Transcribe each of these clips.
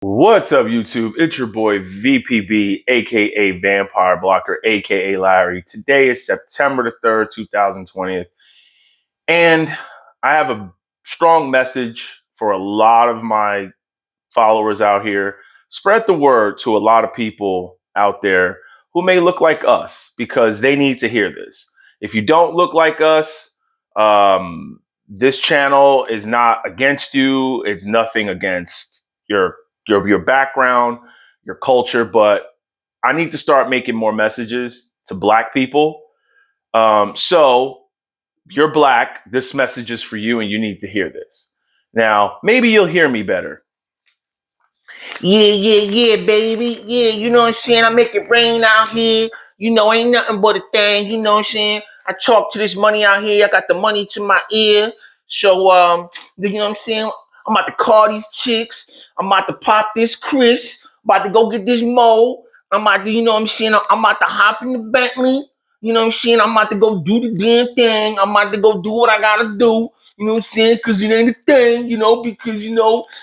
What's up, YouTube? It's your boy VPB, aka Vampire Blocker, aka Larry. Today is September the 3rd, 2020, and I have a strong message for a lot of my followers out here. Spread the word to a lot of people out there who may look like us because they need to hear this. If you don't look like us, this channel is not against you. It's nothing against your background, your culture, but I need to start making more messages to Black people. So you're Black. This message is for you, and you need to hear this. Now, maybe you'll hear me better. Yeah, baby. Yeah, you know what I'm saying? I make it rain out here. You know, ain't nothing but a thing. You know what I'm saying? I talk to this money out here. I got the money to my ear. So, you know what I'm saying? I'm about to call these chicks. I'm about to pop this Chris. About to go get this Mo. I'm about to, you know what I'm saying? I'm about to hop in the Bentley. You know what I'm saying? I'm about to go do the damn thing. I'm about to go do what I gotta do. You know what I'm saying? Because it ain't a thing, because,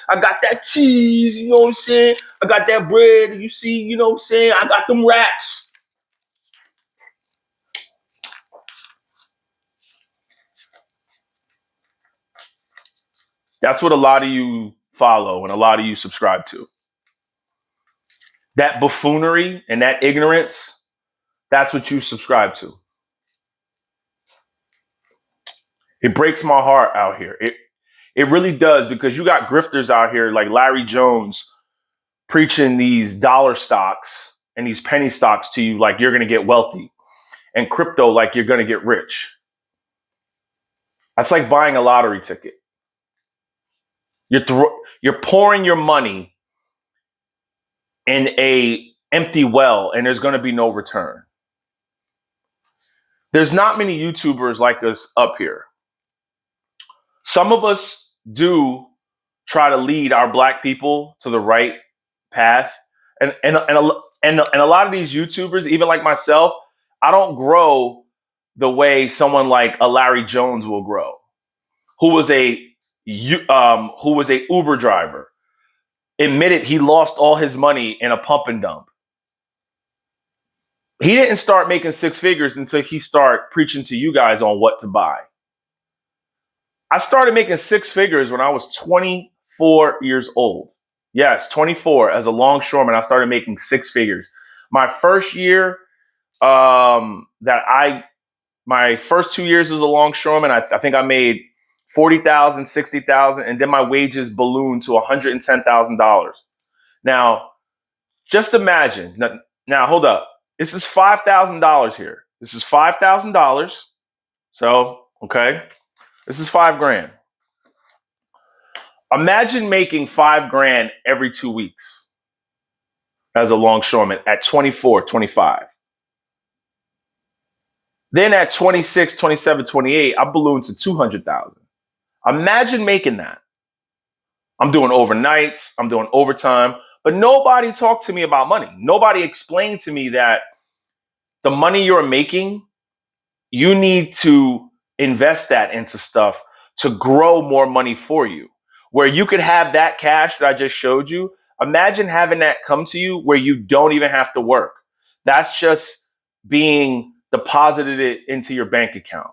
I got that cheese, you know what I'm saying? I got that bread, you see, you know what I'm saying? I got them racks. That's what a lot of you follow and a lot of you subscribe to. That buffoonery and that ignorance, that's what you subscribe to. It breaks my heart out here. It really does, because you got grifters out here like Larry Jones preaching these dollar stocks and these penny stocks to you like you're going to get wealthy, and crypto like you're going to get rich. That's like buying a lottery ticket. You're pouring your money in a empty well, and there's going to be no return. There's not many YouTubers like us up here. Some of us do try to lead our Black people to the right path, and a lot of these YouTubers, even like myself, I don't grow the way someone like a Larry Jones will grow, who was a Uber driver, admitted he lost all his money in a pump and dump. He didn't start making six figures until he started preaching to you guys on what to buy. I started making six figures when I was 24 years old. Yes, 24 as a longshoreman. I started making six figures. My first year, my first 2 years as a longshoreman, I think I made 40,000, 60,000, and then my wages ballooned to $110,000. Now, just imagine. Now, hold up. This is $5,000 here. This is $5,000. So, okay, this is $5,000. Imagine making $5,000 every 2 weeks as a longshoreman at 24, 25. Then at 26, 27, 28, I ballooned to 200,000. Imagine making that. I'm doing overnights, I'm doing overtime, but nobody talked to me about money. Nobody explained to me that the money you're making, you need to invest that into stuff to grow more money for you. Where you could have that cash that I just showed you, imagine having that come to you where you don't even have to work. That's just being deposited into your bank account.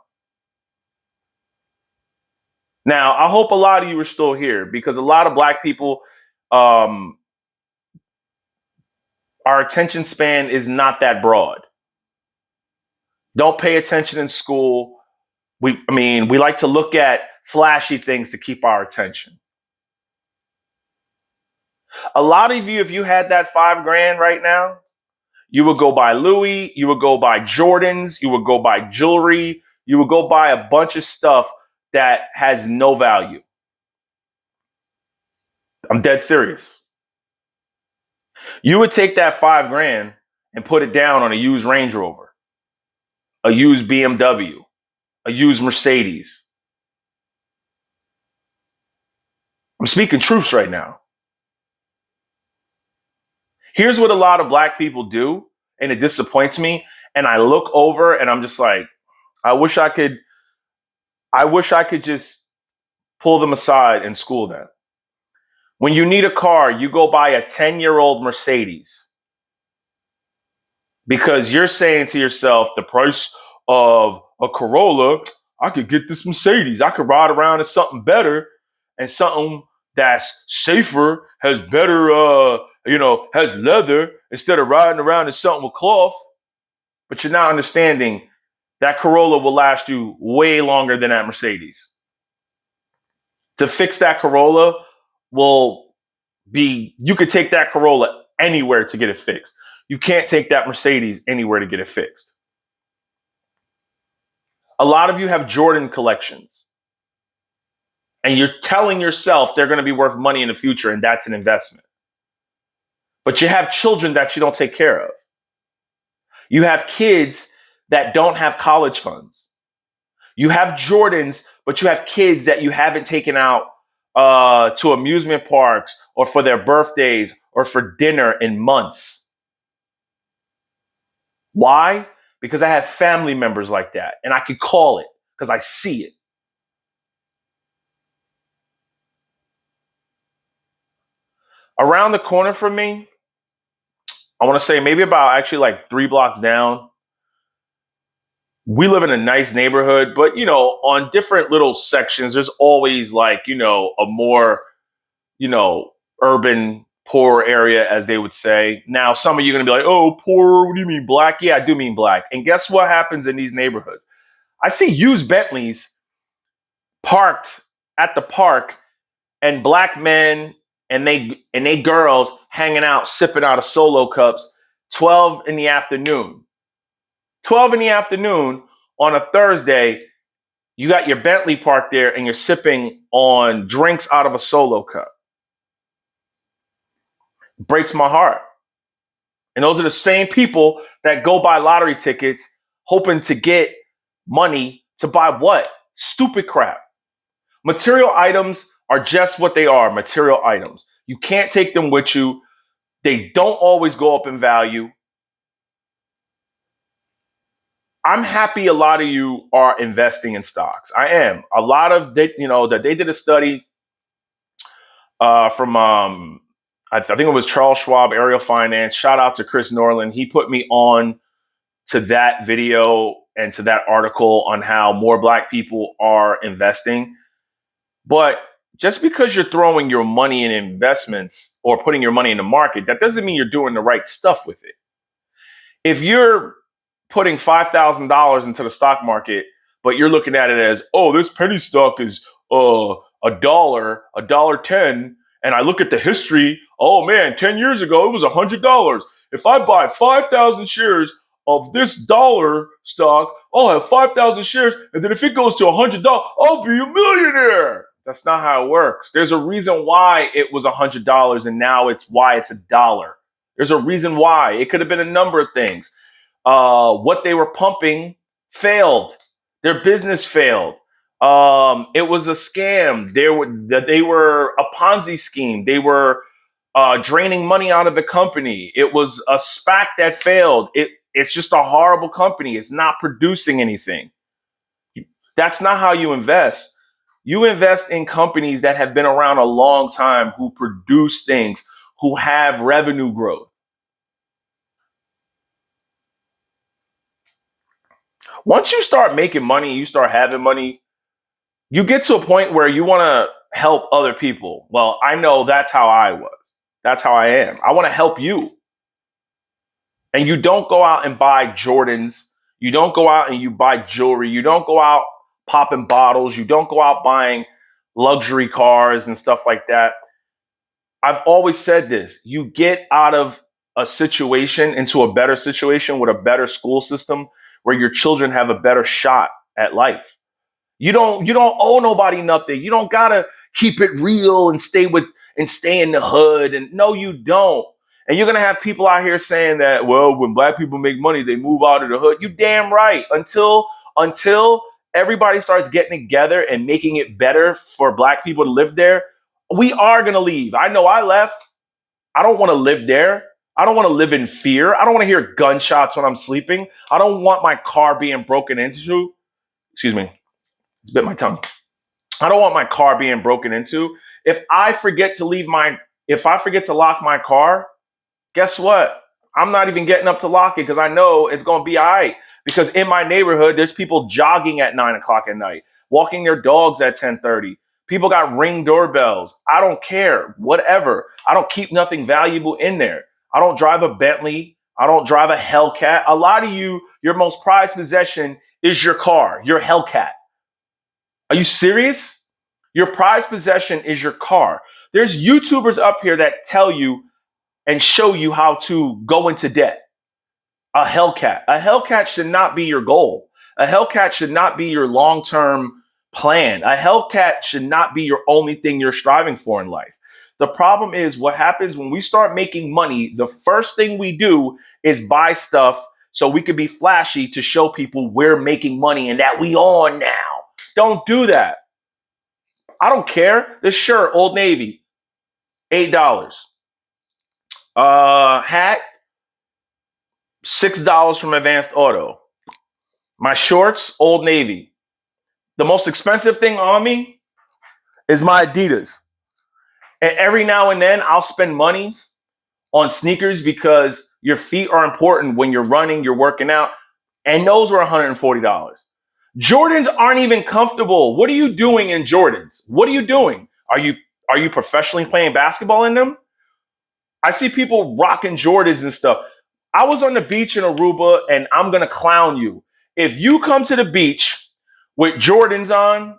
Now, I hope a lot of you are still here, because a lot of Black people, our attention span is not that broad. Don't pay attention in school. We like to look at flashy things to keep our attention. A lot of you, if you had that $5,000 right now, you would go buy Louis, you would go buy Jordans, you would go buy jewelry, you would go buy a bunch of stuff that has no value. I'm dead serious. You would take that $5,000 and put it down on a used Range Rover, a used BMW, a used Mercedes. I'm speaking truths right now. Here's what a lot of Black people do, and it disappoints me. And I look over and I'm just like, I wish I could just pull them aside and school them. When you need a car, you go buy a 10-year-old Mercedes because you're saying to yourself, the price of a Corolla, I could get this Mercedes. I could ride around in something better and something that's safer, has better, has leather instead of riding around in something with cloth. But you're not understanding that Corolla will last you way longer than that Mercedes. To fix that Corolla will be, you could take that Corolla anywhere to get it fixed. You can't take that Mercedes anywhere to get it fixed. A lot of you have Jordan collections and you're telling yourself they're going to be worth money in the future and that's an investment. But you have children that you don't take care of. You have kids that don't have college funds. You have Jordans, but you have kids that you haven't taken out to amusement parks or for their birthdays or for dinner in months. Why? Because I have family members like that and I could call it because I see it. Around the corner from me, I want to say maybe about actually like 3 blocks down, we live in a nice neighborhood, but on different little sections, there's always like, a more, urban, poor area, as they would say. Now, some of you are going to be like, oh, poor, what do you mean black? Yeah, I do mean black. And guess what happens in these neighborhoods? I see used Bentleys parked at the park and black men and they girls hanging out, sipping out of Solo cups, 12 in the afternoon. 12 in the afternoon on a Thursday, you got your Bentley parked there and you're sipping on drinks out of a Solo cup. It breaks my heart. And those are the same people that go buy lottery tickets hoping to get money to buy what? Stupid crap. Material items are just what they are, material items. You can't take them with you. They don't always go up in value. I'm happy a lot of you are investing in stocks. I am. A lot of that they did a study from I think it was Charles Schwab, Ariel Finance. Shout out to Chris Norland. He put me on to that video and to that article on how more black people are investing. But just because you're throwing your money in investments or putting your money in the market, that doesn't mean you're doing the right stuff with it. If you're putting $5,000 into the stock market, but you're looking at it as, oh, this penny stock is $1.10, and I look at the history, oh man, 10 years ago it was $100. If I buy 5,000 shares of this dollar stock, I'll have 5,000 shares, and then if it goes to $100, I'll be a millionaire. That's not how it works. There's a reason why it was $100 and now it's $1. There's a reason why. It could have been a number of things. What they were pumping failed. Their business failed. It was a scam. They were a Ponzi scheme. They were draining money out of the company. It was a SPAC that failed. It's just a horrible company. It's not producing anything. That's not how you invest. You invest in companies that have been around a long time, who produce things, who have revenue growth. Once you start making money, you start having money, you get to a point where you want to help other people. Well, I know that's how I was. That's how I am. I want to help you. And you don't go out and buy Jordans. You don't go out and you buy jewelry. You don't go out popping bottles. You don't go out buying luxury cars and stuff like that. I've always said this. You get out of a situation into a better situation with a better school system where your children have a better shot at life. You don't owe nobody nothing. You don't gotta keep it real and stay in the hood. And no, you don't. And you're gonna have people out here saying that, well, when black people make money, they move out of the hood. You damn right. Until everybody starts getting together and making it better for black people to live there, we are gonna leave. I know I left. I don't want to live there. I don't want to live in fear. I don't want to hear gunshots when I'm sleeping. I don't want my car being broken into. Excuse me. Bit my tongue. I don't want my car being broken into. If I forget to if I forget to lock my car, guess what? I'm not even getting up to lock it because I know it's going to be all right. Because in my neighborhood, there's people jogging at 9 o'clock at night, walking their dogs at 10:30. People got Ring doorbells. I don't care. Whatever. I don't keep nothing valuable in there. I don't drive a Bentley. I don't drive a Hellcat. A lot of you, your most prized possession is your car, your Hellcat. Are you serious? Your prized possession is your car. There's YouTubers up here that tell you and show you how to go into debt. A Hellcat. A Hellcat should not be your goal. A Hellcat should not be your long term plan. A Hellcat should not be your only thing you're striving for in life. The problem is what happens when we start making money, the first thing we do is buy stuff so we can be flashy to show people we're making money and that we on now. Don't do that. I don't care. This shirt, Old Navy, $8. Hat, $6 from Advanced Auto. My shorts, Old Navy. The most expensive thing on me is my Adidas. And every now and then I'll spend money on sneakers because your feet are important when you're running, you're working out. And those were $140. Jordans aren't even comfortable. What are you doing in Jordans? What are you doing? Are you professionally playing basketball in them? I see people rocking Jordans and stuff. I was on the beach in Aruba, and I'm gonna clown you. If you come to the beach with Jordans on,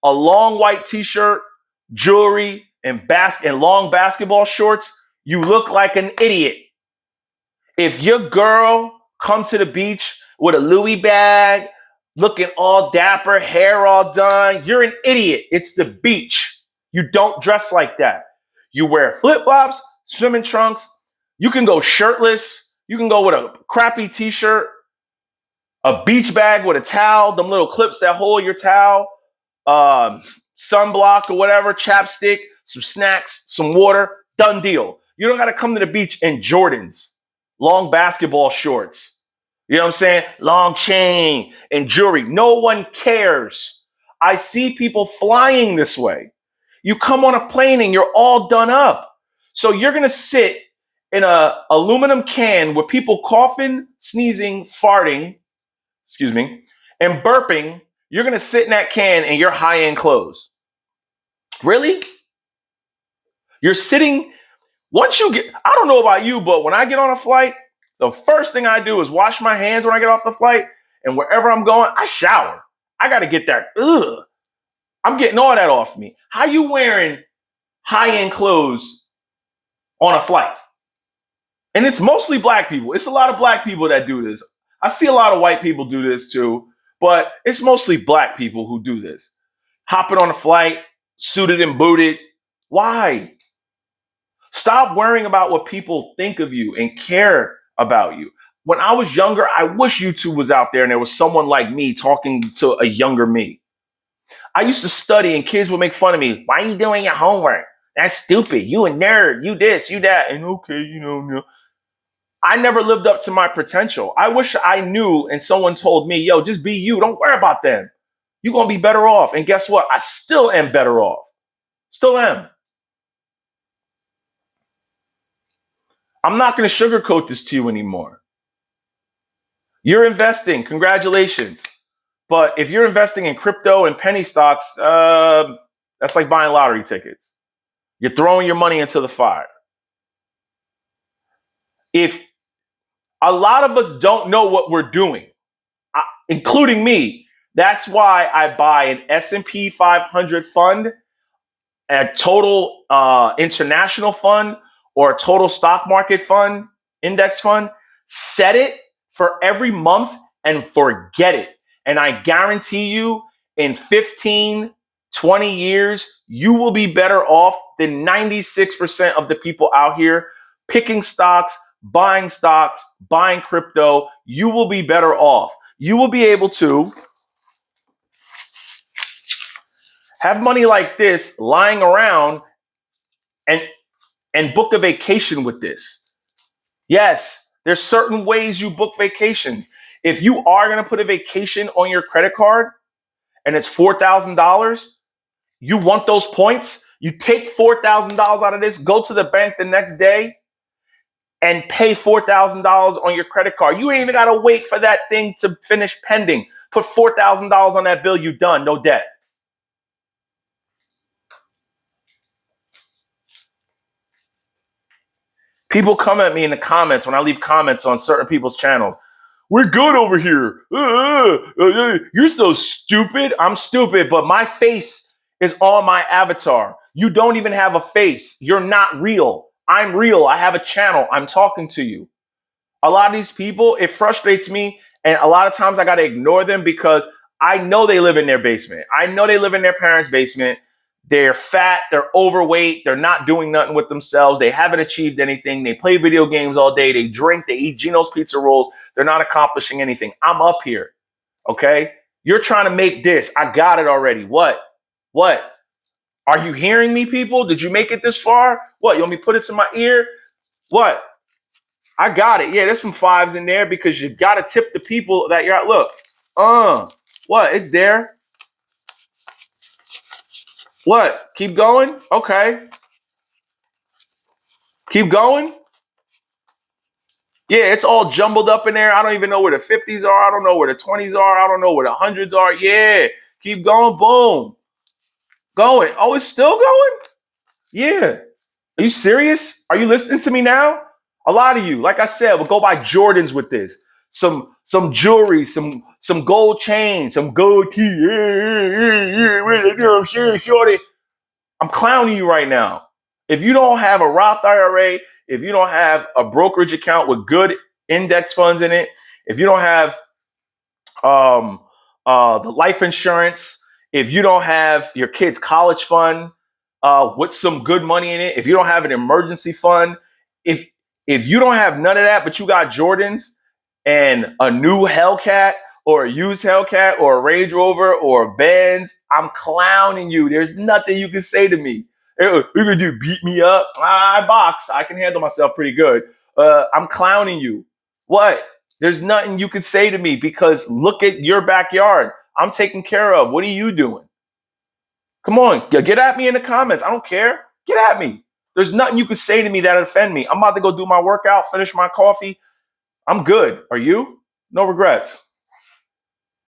a long white t-shirt, jewelry, and long basketball shorts, you look like an idiot. If your girl come to the beach with a Louis bag, looking all dapper, hair all done, you're an idiot. It's the beach. You don't dress like that. You wear flip-flops, swimming trunks. You can go shirtless. You can go with a crappy t-shirt, a beach bag with a towel, them little clips that hold your towel, sunblock or whatever, chapstick, some snacks, some water, done deal. You don't got to come to the beach in Jordans, long basketball shorts. You know what I'm saying? Long chain and jewelry. No one cares. I see people flying this way. You come on a plane and you're all done up. So you're going to sit in a aluminum can with people coughing, sneezing, farting, excuse me, and burping. You're going to sit in that can in your high-end clothes. Really? You're sitting, once you get, I don't know about you, but when I get on a flight, the first thing I do is wash my hands when I get off the flight, and wherever I'm going, I shower. I got to get that, I'm getting all that off me. How you wearing high-end clothes on a flight? And it's mostly black people. It's a lot of black people that do this. I see a lot of white people do this too, but it's mostly black people who do this. Hopping on a flight, suited and booted. Why? Stop worrying about what people think of you and care about you. When I was younger, I wish YouTube was out there and there was someone like me talking to a younger me. I used to study and kids would make fun of me. Why are you doing your homework? That's stupid. You a nerd. You this, you that. And okay, you know. I never lived up to my potential. I wish I knew and someone told me, yo, just be you. Don't worry about them. You're going to be better off. And guess what? I still am better off. Still am. I'm not going to sugarcoat this to you anymore. You're investing. Congratulations. But if you're investing in crypto and penny stocks, that's like buying lottery tickets. You're throwing your money into the fire. If a lot of us don't know what we're doing, including me, that's why I buy an S&P 500 fund, a total international fund, or a total stock market fund, index fund, set it for every month and forget it. And I guarantee you in 15, 20 years, you will be better off than 96% of the people out here picking stocks, buying crypto. You will be better off. You will be able to have money like this lying around and book a vacation with this. Yes, there's certain ways you book vacations. If you are going to put a vacation on your credit card and it's $4,000, You want those points? You take $4,000 out of this, go to the bank the next day and pay $4,000 on your credit card. You ain't even got to wait for that thing to finish pending. Put $4,000 on that bill, you done, no debt. People come at me in the comments when I leave comments on certain people's channels. We're good over here. You're so stupid. I'm stupid, but my face is on my avatar. You don't even have a face. You're not real. I'm real. I have a channel. I'm talking to you. A lot of these people, it frustrates me. And a lot of times I got to ignore them because I know they live in their basement. I know they live in their parents' basement. They're fat, they're overweight, they're not doing nothing with themselves, they haven't achieved anything, they play video games all day, they drink, they eat Geno's pizza rolls, they're not accomplishing anything. I'm up here, okay? You're trying to make this. I got it already. What? What? Are you hearing me, people? Did you make it this far? What? You want me to put it to my ear? What? I got it. Yeah, there's some fives in there because you got to tip the people that you're at. Look. What? It's there. What? Keep going? Okay. Keep going? Yeah, it's all jumbled up in there. I don't even know where the 50s are. I don't know where the 20s are. I don't know where the hundreds are. Yeah. Keep going. Boom. Going. Oh, it's still going? Yeah. Are you serious? Are you listening to me now? A lot of you, like I said, will go buy Jordans with this. Some jewelry, some gold chain, some gold key. Shorty. I'm clowning you right now. If you don't have a Roth IRA, if you don't have a brokerage account with good index funds in it, if you don't have the life insurance, if you don't have your kid's college fund with some good money in it, if you don't have an emergency fund, if you don't have none of that, but you got Jordans and a new Hellcat or a used Hellcat or a Range Rover or a Benz, I'm clowning you. There's nothing you can say to me. Hey, you gonna do beat me up? I box. I can handle myself pretty good. I'm clowning you. What? There's nothing you can say to me because look at your backyard. I'm taken care of. What are you doing? Come on, get at me in the comments. I don't care. Get at me. There's nothing you can say to me that offend me. I'm about to go do my workout, finish my coffee. I'm good. Are you? No regrets.